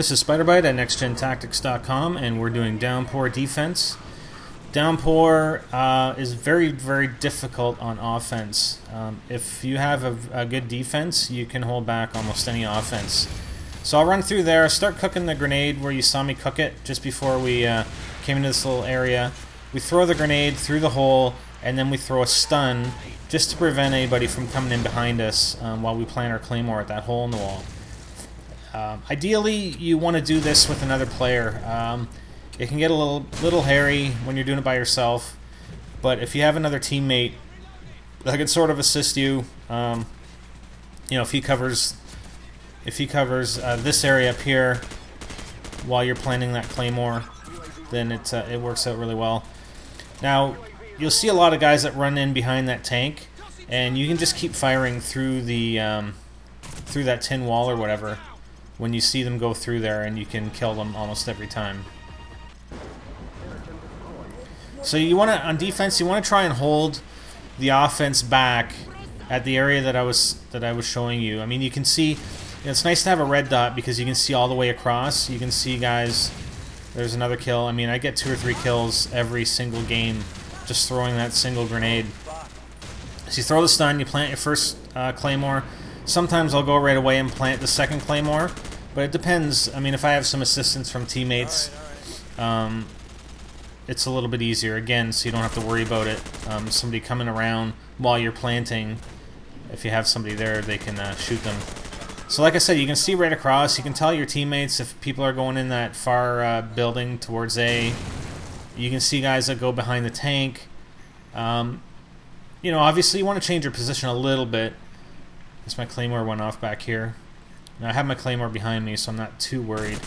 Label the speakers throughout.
Speaker 1: This is Spiderbite at NextGenTactics.com, and we're doing Downpour defense. Downpour is very, very difficult on offense. If you have a good defense, you can hold back almost any offense. So I'll run through there, start cooking the grenade where you saw me cook it just before we came into this little area. We throw the grenade through the hole, and then we throw a stun just to prevent anybody from coming in behind us while we plant our claymore at that hole in the wall. Ideally, you want to do this with another player. It can get a little hairy when you're doing it by yourself, but if you have another teammate that can sort of assist you, if he covers this area up here while you're planting that claymore, then it works out really well. Now, you'll see a lot of guys that run in behind that tank, and you can just keep firing through the through that tin wall or whatever when you see them go through there, and you can kill them almost every time. So you want to, on defense, you want to try and hold the offense back at the area that I was showing you. I mean, you can see, it's nice to have a red dot because you can see all the way across. You can see guys. There's another kill. I mean, I get 2 or 3 kills every single game just throwing that single grenade. So you throw the stun, you plant your first claymore. Sometimes I'll go right away and plant the second claymore, but it depends. I mean, if I have some assistance from teammates, it's a little bit easier, again, so you don't have to worry about it. Somebody coming around while you're planting, if you have somebody there, they can shoot them. So like I said, you can see right across. You can tell your teammates if people are going in that far building towards A. You can see guys that go behind the tank. Obviously you want to change your position a little bit. Guess my claymore went off back here. Now I have my claymore behind me, so I'm not too worried.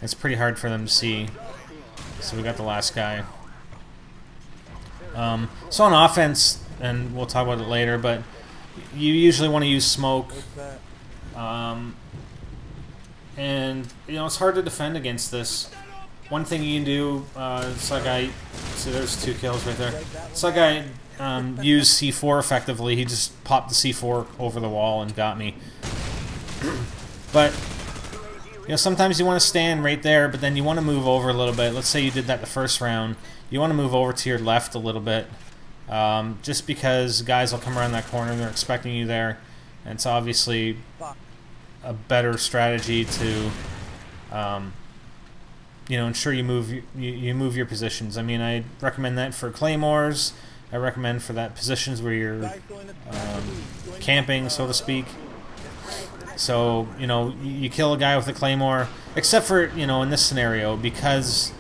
Speaker 1: It's pretty hard for them to see. So we got the last guy. So on offense, and we'll talk about it later, but you usually want to use smoke. And it's hard to defend against this. One thing you can do, it's like there's 2 kills right there. It's like I used C4 effectively. He just popped the C4 over the wall and got me. But sometimes you want to stand right there, but then you want to move over a little bit. Let's say you did that the first round. You want to move over to your left a little bit, just because guys will come around that corner. They're expecting you there, and it's obviously a better strategy to ensure you move your positions. I mean, I recommend that for claymores. I recommend for that positions where you're camping, so to speak. So you kill a guy with a claymore, except for in this scenario, because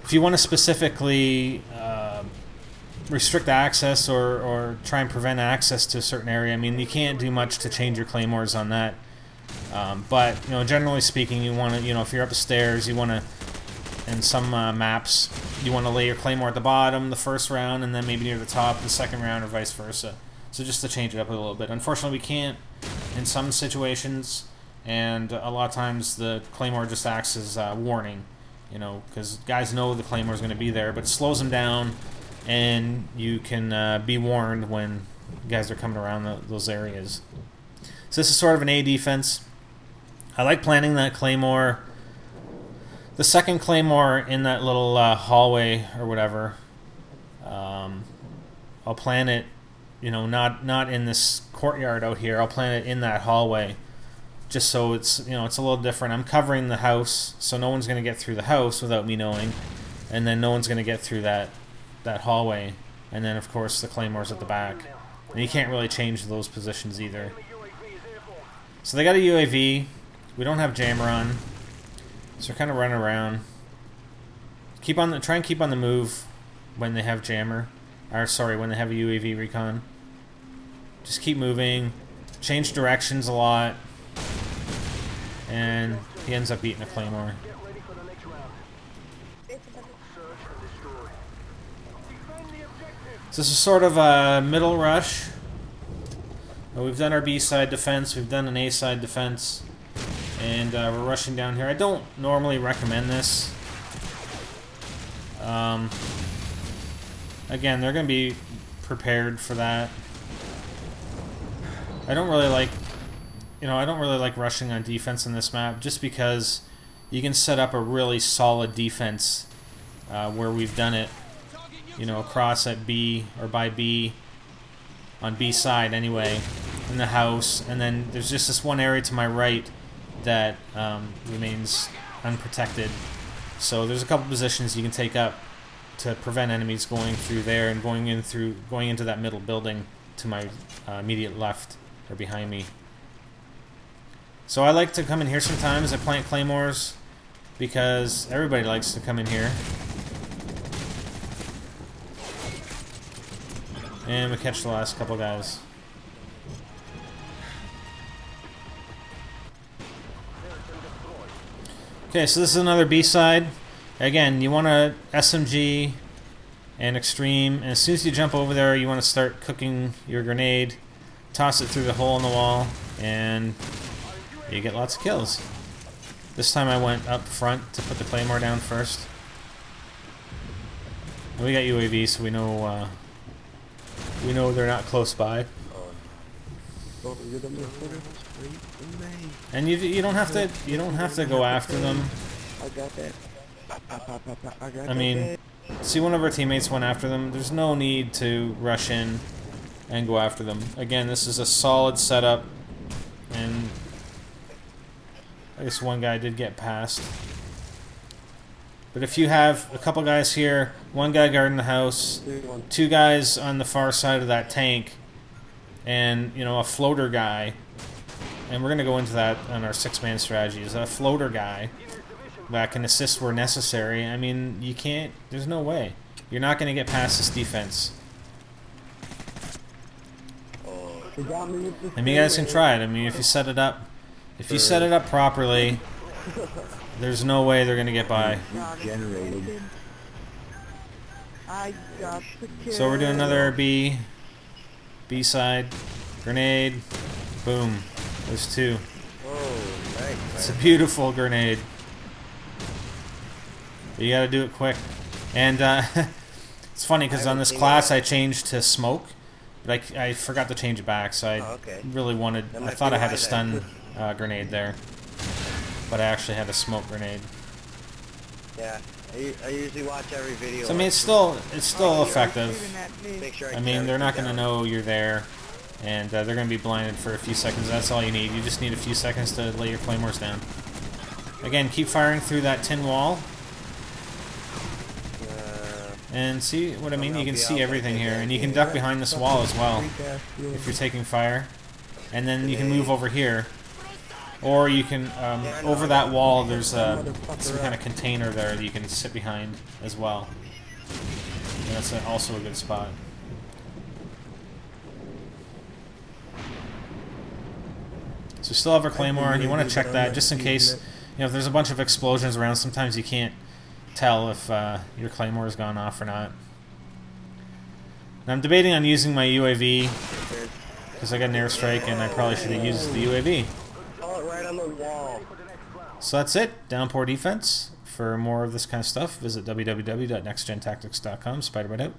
Speaker 1: if you want to specifically restrict access or try and prevent access to a certain area, I mean, you can't do much to change your claymores on that. But generally speaking, you want to, if you're up the stairs, you want to, in some maps, you want to lay your claymore at the bottom the first round, and then maybe near the top the second round, or vice versa. So just to change it up a little bit. Unfortunately, we can't in some situations, and a lot of times the claymore just acts as a warning, because guys know the claymore is going to be there, but it slows them down, and you can be warned when guys are coming around those areas. So this is sort of an A defense. I like planting that claymore. The second claymore in that little hallway or whatever, I'll plant it, not in this courtyard out here. I'll plant it in that hallway, just so it's it's a little different. I'm covering the house, so no one's going to get through the house without me knowing, and then no one's going to get through that hallway, and then of course the claymore's at the back, and you can't really change those positions either. So they got a UAV. We don't have jammer on, so we're kind of running around. Try and keep on the move when they have jammer. When they have a UAV recon. Just keep moving. Change directions a lot. And he ends up eating a claymore. So this is sort of a middle rush. We've done our B side defense. We've done an A side defense. And we're rushing down here. I don't normally recommend this. Again, they're going to be prepared for that. I don't really like I don't really like rushing on defense in this map, just because you can set up a really solid defense where we've done it, across at B or by B, on B side anyway, in the house, and then there's just this one area to my right that remains unprotected. So there's a couple positions you can take up to prevent enemies going through there and going into that middle building to my immediate left or behind me. So I like to come in here sometimes. I plant claymores because everybody likes to come in here. And we catch the last couple guys. Okay, so this is another B-side. Again, you want to SMG and extreme, and as soon as you jump over there, you want to start cooking your grenade, toss it through the hole in the wall, and you get lots of kills. This time I went up front to put the claymore down first. And we got UAV, so we know they're not close by. And you don't have to go after them. I mean, see, one of our teammates went after them. There's no need to rush in and go after them. Again, this is a solid setup, and I guess one guy did get past. But if you have a couple guys here, one guy guarding the house, two guys on the far side of that tank, and a floater guy, and we're going to go into that on our 6-man strategy, is a floater guy that can assist where necessary. I mean, you can't, there's no way. You're not going to get past this defense. I mean, you guys can try it. I mean, if you set it up properly, there's no way they're going to get by. So we're doing another B side, grenade, boom. There's two. It's a beautiful grenade. But you gotta do it quick. And it's funny because on this class I changed to smoke, but I forgot to change it back, so I really I thought I had a stun grenade there, but I actually had a smoke grenade.
Speaker 2: Yeah, I usually watch every video.
Speaker 1: So I mean, it's still effective. I mean, they're not gonna know you're there, and they're gonna be blinded for a few seconds. That's all you need. You just need a few seconds to lay your claymores down. Again, keep firing through that tin wall. And see what I mean? You can see everything here, and you can duck behind this wall as well if you're taking fire. And then you can move over here, or you can over that wall. There's some kind of container there that you can sit behind as well. And that's also a good spot. So we still have our claymore, and you want to check that just in case. If there's a bunch of explosions around, sometimes you can't tell if your claymore has gone off or not. Now I'm debating on using my UAV because I got an airstrike and I probably should have used the UAV.
Speaker 2: Right on the wall.
Speaker 1: So that's it. Downpour defense. For more of this kind of stuff, visit www.nextgentactics.com. Spider-Bite out.